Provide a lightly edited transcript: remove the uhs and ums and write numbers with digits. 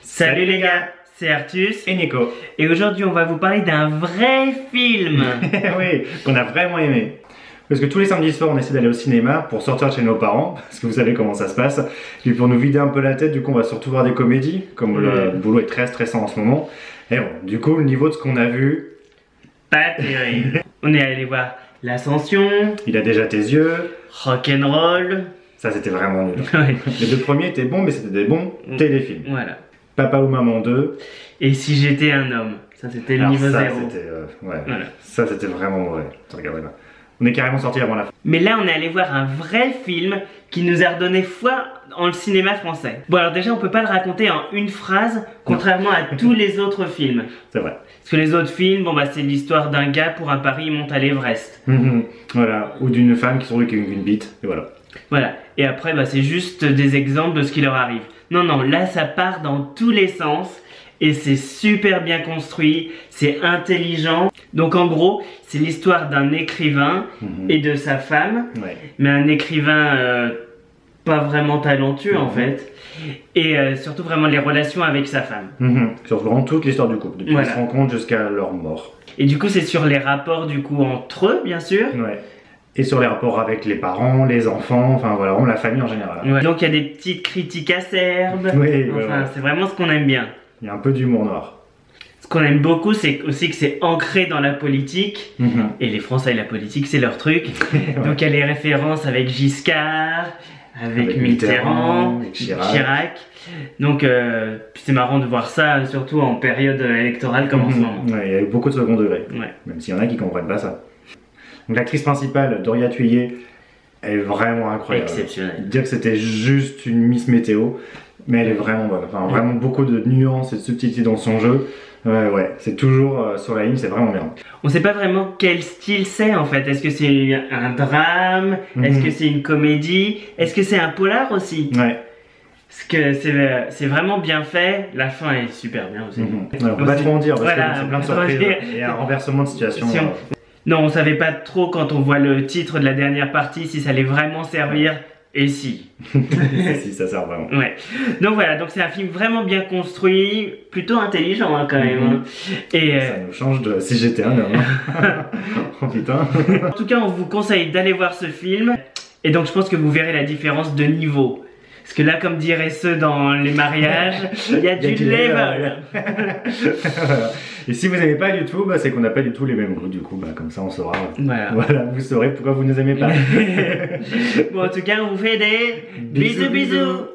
Salut les gars, c'est Artus et Nico. Et aujourd'hui on va vous parler d'un vrai film. Oui, qu'on a vraiment aimé. Parce que tous les samedis soirs on essaie d'aller au cinéma pour sortir de chez nos parents, parce que vous savez comment ça se passe. Et pour nous vider un peu la tête, du coup on va surtout voir des comédies, comme le boulot est très stressant en ce moment. Et bon, du coup le niveau de ce qu'on a vu... Pas terrible. On est allé voir L'Ascension. Il a déjà tes yeux. Rock'n'Roll. Ça c'était vraiment nul. Ouais. Les deux premiers étaient bons, mais c'était des bons téléfilms. Voilà. Papa ou Maman 2. Et Si j'étais un homme. Ça c'était le Alors niveau ça, 0. Ouais. Voilà. Ça c'était vraiment mauvais. Regardez là. On est carrément sorti avant la fin. Mais là on est allé voir un vrai film qui nous a redonné foi en le cinéma français. Bon alors déjà on peut pas le raconter en une phrase, contrairement à tous les autres films. C'est vrai. Parce que les autres films, bon bah c'est l'histoire d'un gars pour un pari, il monte à l'Everest. Voilà. Ou d'une femme qui se trouve avec une bite. Et voilà. Voilà, et après bah, c'est juste des exemples de ce qui leur arrive. Non, non, là ça part dans tous les sens et c'est super bien construit, c'est intelligent. Donc en gros, c'est l'histoire d'un écrivain et de sa femme, mais un écrivain pas vraiment talentueux en fait, et surtout vraiment les relations avec sa femme. Sur vraiment toute l'histoire du couple, depuis qu'ils se rencontrent jusqu'à leur mort. Et du coup c'est sur les rapports du coup entre eux bien sûr. Et sur les rapports avec les parents, les enfants, enfin voilà, la famille en général. Donc il y a des petites critiques acerbes, c'est vraiment ce qu'on aime bien. Il y a un peu d'humour noir. Ce qu'on aime beaucoup, c'est aussi que c'est ancré dans la politique. Et les Français et la politique, c'est leur truc. Donc il y a les références avec Giscard, avec Mitterrand, avec Chirac. Donc c'est marrant de voir ça, surtout en période électorale comme en ce moment. Il y a eu beaucoup de second degré, même s'il y en a qui comprennent pas ça. Donc l'actrice principale, Doria Thuyer, elle est vraiment incroyable. Exceptionnelle. Dire que c'était juste une Miss Météo, mais elle est vraiment bonne. Enfin, vraiment beaucoup de nuances et de subtilité dans son jeu. C'est toujours sur la ligne, c'est vraiment bien. On sait pas vraiment quel style c'est en fait. Est-ce que c'est un drame? Est-ce que c'est une comédie? Est-ce que c'est un polar aussi? Parce que c'est vraiment bien fait, la fin est super bien aussi. On peut pas trop en dire parce que c'est plein de surprises et un renversement de situation. Non, on savait pas trop quand on voit le titre de la dernière partie si ça allait vraiment servir, et si. Si, ça sert vraiment. Donc voilà, donc c'est un film vraiment bien construit, plutôt intelligent quand même. Et ça nous change de Si j'étais un homme. Oh putain. En tout cas, on vous conseille d'aller voir ce film, et donc je pense que vous verrez la différence de niveau. Parce que là, comme diraient ceux dans les mariages, il y a du level. Et si vous n'aimez pas du tout, c'est qu'on n'a pas du tout les mêmes goûts. Du coup, comme ça, on saura. Voilà, vous saurez pourquoi vous ne nous aimez pas. Bon, en tout cas, on vous fait des bisous bisous.